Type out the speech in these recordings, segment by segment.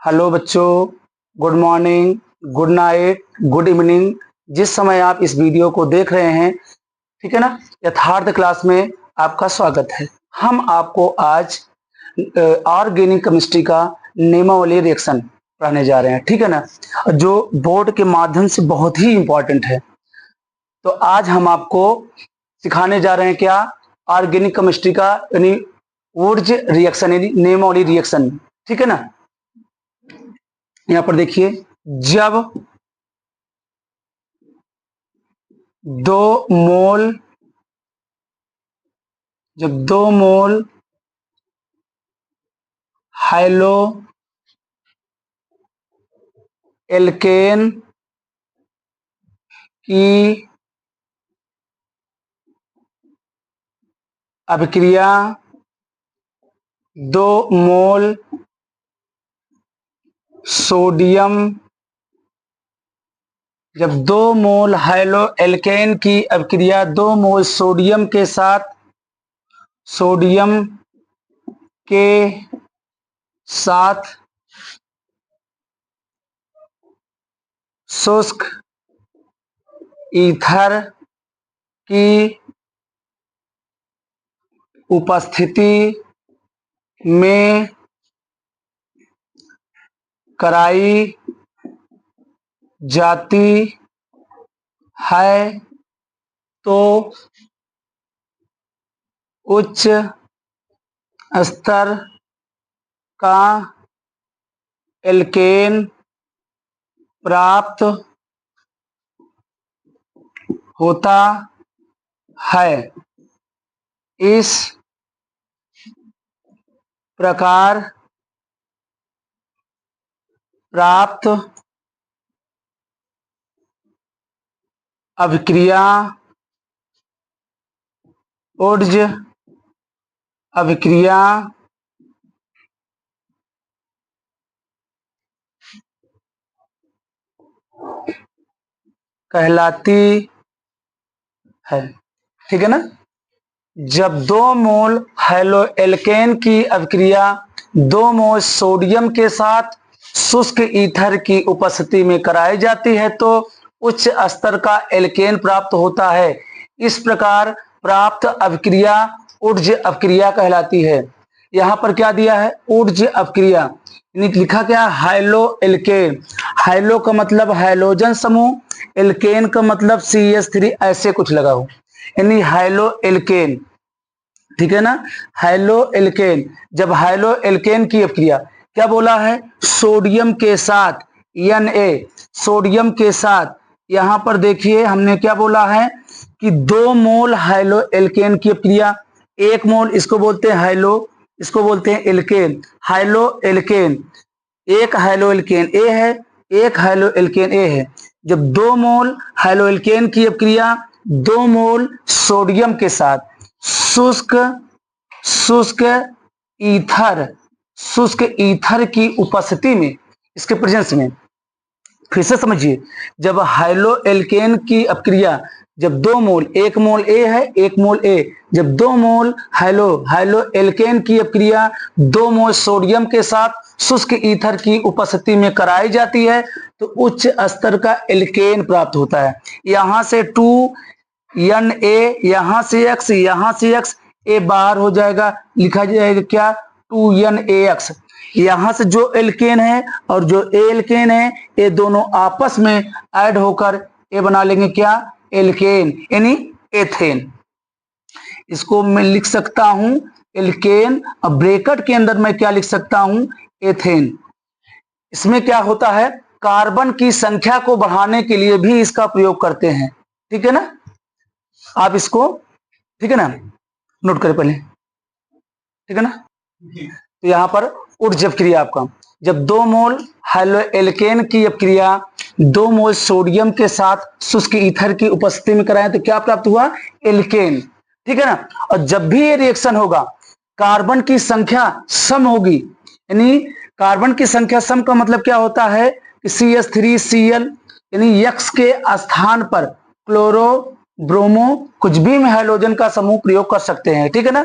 Hello बच्चों, good morning, good night, good evening. जिस समय आप इस वीडियो को देख रहे हैं, ठीक है ना, यथार्थ क्लास में आपका स्वागत है। हम आपको आज ऑर्गेनिक केमिस्ट्री का नियमावली रिएक्शन पढ़ाने जा रहे हैं, ठीक है ना, जो बोर्ड के माध्यम से बहुत ही इंपॉर्टेंट है। तो आज हम आपको सिखाने जा रहे हैं क्या, ऑर्गेनिक केमिस्ट्री का यानी वुर्ज रिएक्शन यानी नियमावली रिएक्शन, ठीक है ना। यहां पर देखिए, जब दो मोल हाइलो एल्केन की अभिक्रिया 2 मोल सोडियम जब 2 मोल हाइलो एल्केन की अभिक्रिया 2 मोल सोडियम के साथ शुष्क ईथर की उपस्थिति में कराई जाती है तो उच्च स्तर का एल्केन प्राप्त होता है। इस प्रकार प्राप्त अभिक्रिया ऊर्ज अभिक्रिया कहलाती है, ठीक है ना। जब 2 मोल हाइलो एल्केन की अभिक्रिया 2 मोल सोडियम के साथ शुष्क ईथर की उपस्थिति में कराई जाती है तो उच्च स्तर का एल्केन प्राप्त होता है। इस प्रकार प्राप्त अभिक्रिया ऊर्ज अभिक्रिया कहलाती है। यहाँ पर क्या दिया है, ऊर्ज अभिक्रिया, लिखा क्या, हाइलो एल्केन। हाइलो का मतलब हाइलोजन समूह, एल्केन का मतलब CH3 ऐसे कुछ लगा हो, यानी हाइलो एल्केन, ठीक है ना। हाइलो एल्केन, जब हाइलो एल्केन की अभिक्रिया क्या बोला है, सोडियम के साथ Na, सोडियम के साथ, यहां पर देखिए हमने क्या बोला है कि 2 मोल हाइलो एल्केन की अभिक्रिया, 1 मोल इसको बोलते हैं हाइलो, इसको बोलते हैं एल्केन, हाइलो एल्केन, एक हाइलो एल्केन ए है, एक हाइलो एल्केन ए है। जब 2 मोल हाइलो एल्केन की अभिक्रिया 2 मोल सोडियम के साथ शुष्क शुष्क ईथर की उपस्थिति में, इसके प्रेजेंस में, फिर से समझिए, जब हाइलो एल्केन की अभिक्रिया जब 2 मोल, 1 मोल ए है, 1 मोल ए, जब 2 मोल हाइलो एल्केन की अभिक्रिया 2 मोल सोडियम के साथ शुष्क ईथर की उपस्थिति में कराई जाती है तो उच्च स्तर का एल्केन प्राप्त होता है। यहां से 2Na, यहां से X, यहां से X, ए बाहर हो जाएगा, लिखा जाएगा क्या, 2NaX। यहां से जो एल्केन है और जो एल्केन है, ये दोनों आपस में ऐड होकर ये बना लेंगे क्या, एल्केन, यानी एथेन। इसको मैं लिख सकता हूं एल्केन, और ब्रैकेट के अंदर मैं क्या लिख सकता हूं, एथेन। इसमें क्या होता है, कार्बन की संख्या को बढ़ाने के लिए भी इसका प्रयोग करते हैं, ठीक है ना। आप इसको, ठीक है ना, नोट करें पहले, ठीक है ना। तो यहां पर ऊर्ज अभिक्रिया आपका, जब 2 मोल हाइलो एल्केन की अभिक्रिया 2 मोल सोडियम के साथ शुष्क ईथर की उपस्थिति में कराएं तो क्या प्राप्त हुआ, एल्केन, ठीक है ना। और जब भी ये रिएक्शन होगा कार्बन की संख्या सम होगी, यानी कार्बन की संख्या सम का मतलब क्या होता है कि CH3Cl, यानी X के स्थान पर क्लोरो ब्रोमो, कुछ भी हम हैलोजन का समूह प्रयोग कर सकते हैं, ठीक है ना।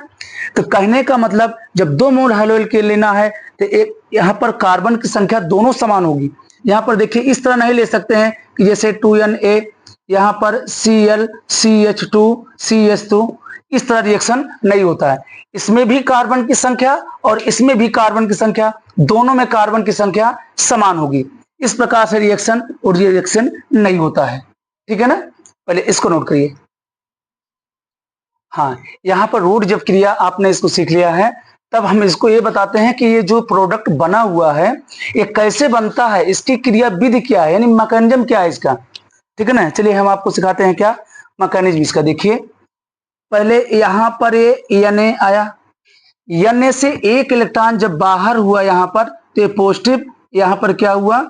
तो कहने का मतलब जब 2 मोल हैलो एल्केन लेना है तो एक यहाँ पर कार्बन की संख्या दोनों समान होगी। यहाँ पर देखिए इस तरह नहीं ले सकते हैं कि जैसे 2Na, यहाँ पर Cl CH2 CH2, इस तरह रिएक्शन नहीं होता है। इसमें भी कार्बन की संख्या और इसमें भी कार्बन की संख्या, दोनों में कार्बन की संख्या समान होगी। इस प्रकार से रिएक्शन और रिएक्शन नहीं होता है, ठीक है ना। पहले इसको नोट करिए। हाँ, यहाँ पर रूट जब क्रिया आपने इसको सीख लिया है, तब हम इसको ये बताते हैं कि ये जो प्रोडक्ट बना हुआ है ये कैसे बनता है, इसकी क्रिया विधि क्या है, यानी मैकेनिज्म क्या है इसका, ठीक है ना। चलिए हम आपको सिखाते हैं क्या मैकेनिज्म इसका। देखिए पहले यहाँ पर ये Na आया, Na से एक इलेक्ट्रॉन जब बाहर हुआ यहाँ पर तो ये पॉजिटिव, यहाँ पर क्या हुआ,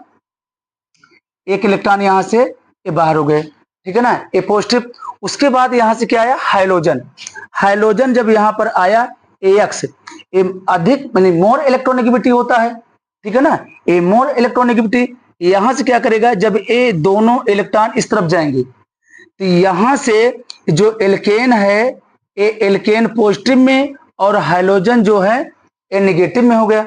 एक इलेक्ट्रॉन यहाँ से ये बाहर हो गए, ठीक है ना, ये पॉजिटिव। उसके बाद यहाँ से क्या आया, हाइड्रोजन। हाइड्रोजन जब यहाँ पर आया AX, ये अधिक यानी मोर इलेक्ट्रोनेगेटिविटी होता है, ठीक है ना। ये मोर इलेक्ट्रोनेगेटिविटी यहाँ से क्या करेगा, जब ये दोनों इलेक्ट्रॉन इस तरफ जाएंगे तो यहाँ से जो एल्केन है ये एल्केन पॉजिटिव में और हाइड्रोजन जो है ये नेगेटिव में हो गया,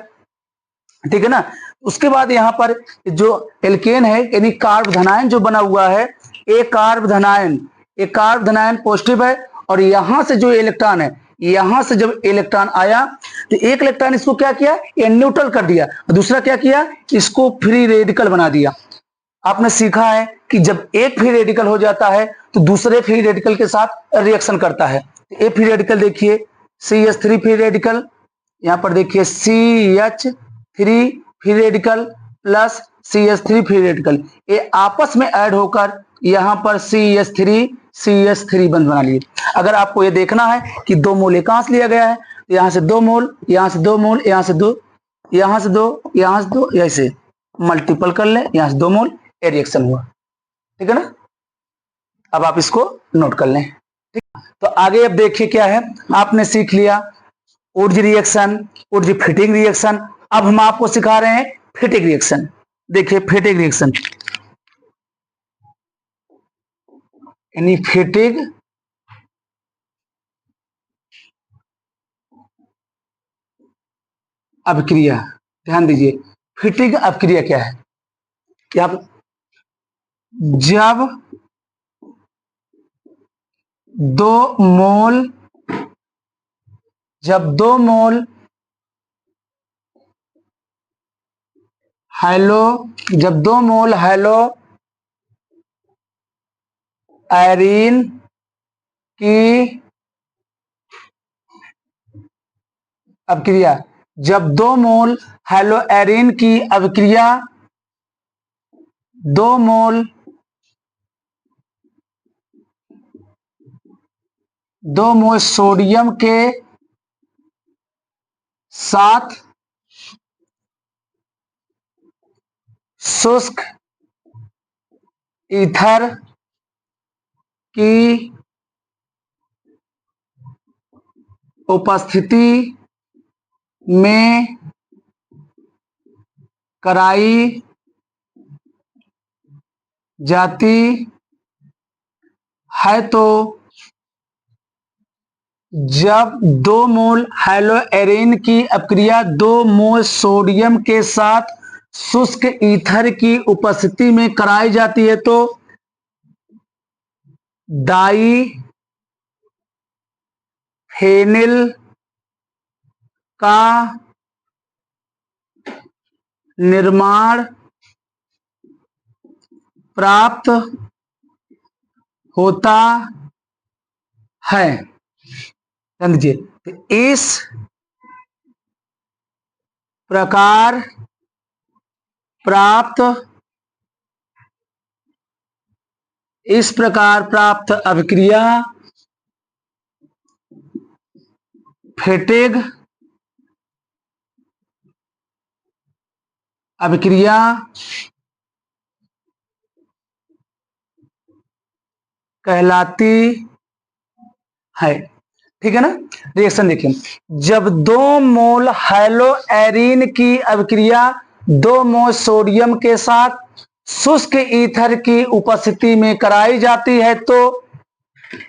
ठीक है ना। उसके बाद यहाँ पर जो एल्केन है यानी कार्ब धनायन जो बना हुआ है, ये कार्ब धनायन पॉजिटिव है और यहां से जो इलेक्ट्रॉन है, यहां से जब इलेक्ट्रॉन आया तो एक इलेक्ट्रॉन इसको क्या किया, ये न्यूट्रल कर दिया, दूसरा क्या किया, इसको फ्री रेडिकल बना दिया। आपने सीखा है कि जब एक फ्री रेडिकल हो जाता है तो दूसरे फ्री रेडिकल के साथ रिएक्शन करता है। तो एक फ्री रेडिकल देखिए CH3 फ्री रेडिकल, यहां पर देखिए CH3 free radical plus CH3 free radical, ये आपस में ऐड होकर यहां पर CH3 बंध बना लिए। अगर आपको ये देखना है कि 2 मोल कहां से लिया गया है, तो यहां से 2 मोल, यहां से 2 मोल, यहां से 2, यहां से 2, यहां से 2, ऐसे मल्टीपल कर ले, यहां से 2 मोल, ये रिएक्शन हुआ, ठीक है ना। अब आप इसको नोट कर लें, ठीक। तो आगे अब देखिए क्या है, आपने सीख लिया Wurtz reaction, Wurtz fitting reaction. अब हम आपको सिखा रहे हैं फिटिंग रिएक्शन। देखिए फिटिंग रिएक्शन यानी फिटिंग अभिक्रिया। ध्यान दीजिए फिटिंग अभिक्रिया क्या है, कि आप जब 2 मोल हैलो एरीन की अभिक्रिया, जब 2 मोल हैलो एरीन की अभिक्रिया 2 मोल सोडियम के साथ शुष्क ईथर की उपस्थिति में कराई जाती है, तो जब 2 मोल हैलो एरीन की अभिक्रिया 2 मोल सोडियम के साथ शुष्क ईथर की उपस्थिति में कराई जाती है तो डाई फेनिल का निर्माण प्राप्त होता है। समझिए, इस प्रकार प्राप्त अभिक्रिया फिटिंग अभिक्रिया कहलाती है, ठीक है ना। रिएक्शन देखिए, जब 2 मोल हैलो एरीन की अभिक्रिया 2 मोल सोडियम के साथ शुष्क ईथर की उपस्थिति में कराई जाती है तो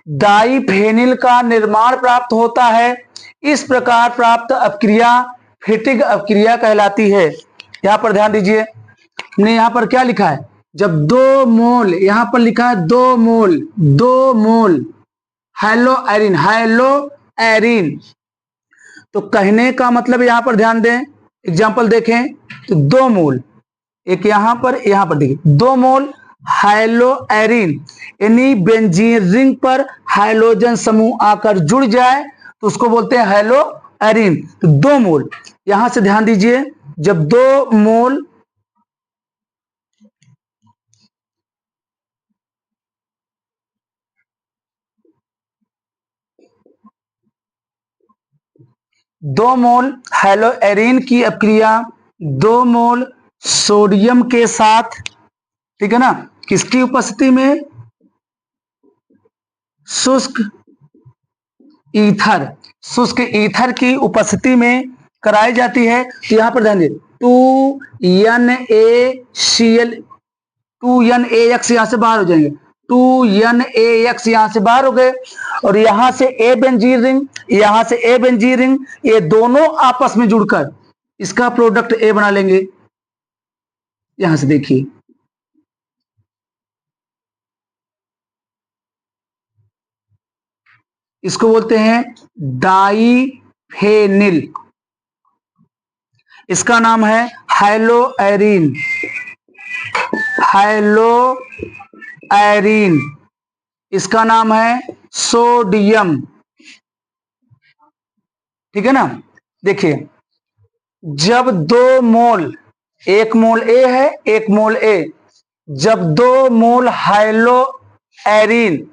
डाइफेनिल का निर्माण प्राप्त होता है। इस प्रकार प्राप्त अपक्रिया फेटिग अपक्रिया कहलाती है। यहां पर ध्यान दीजिए, हमने यहां पर क्या लिखा है, जब 2 मोल, यहां पर लिखा है 2 मोल हेलो एरिन, तो कहने का मतलब यहां पर ध्यान दें, एग्जाम्पल देखें तो 2 मोल, एक यहां पर देखिए 2 मोल हाइलो एरिन, यानी बेंजीन रिंग पर हाइड्रोजन समूह आकर जुड़ जाए तो उसको बोलते हैं हाइलो एरिन। तो 2 मोल, यहां से ध्यान दीजिए, जब 2 मोल हेलो एरिन की अपक्रिया 2 मोल सोडियम के साथ, ठीक है ना, किसकी उपस्थिति में, शुष्क ईथर की उपस्थिति में कराई जाती है। तो यहां पर ध्यान दीजिए 2NaCl 2NaX यहां से बाहर हो जाएंगे, 2NaX यहां से बाहर हो गए, और यहां से ए बेंजीन रिंग, यहां से ए बेंजीन रिंग, ये दोनों आपस में जुड़कर इसका प्रोडक्ट ए बना लेंगे। यहां से देखिए, इसको बोलते हैं डाइफेनिल, इसका नाम है हाइलो एरीन, इसका नाम है सोडियम, ठीक है ना। देखिए, जब 2 मोल, 1 मोल ए है 1 मोल ए, जब 2 मोल एरीन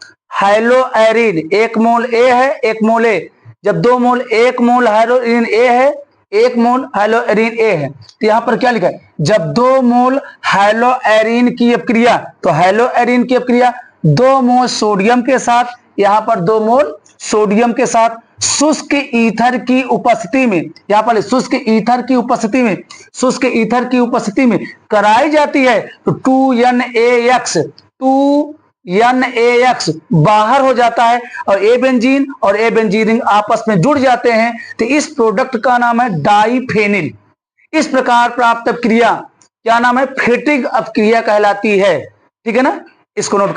1 मोल ए है 1 मोल ए, जब 2 मोल 1 मोल हाइड्रोजन ए है 1 मोल एरीन ए है, तो यहां पर क्या लिखा है, जब 2 मोल एरीन की अपक्रिया, तो एरीन की अपक्रिया 2 मोल सोडियम के साथ, यहां पर 2 मोल सोडियम के साथ शुष्क ईथर की उपस्थिति में, यहां पर शुष्क ईथर की उपस्थिति में कराई जाती है, तो 2NaX बाहर हो जाता है और ए बेंजीन रिंग आपस में जुड़ जाते हैं, तो इस प्रोडक्ट का नाम है डाइफेनिल। इस प्रकार प्राप्त अपक्रिया क्या नाम है, फेटिग अपक्रिया कहलाती है, ठीक है ना। इसको नोट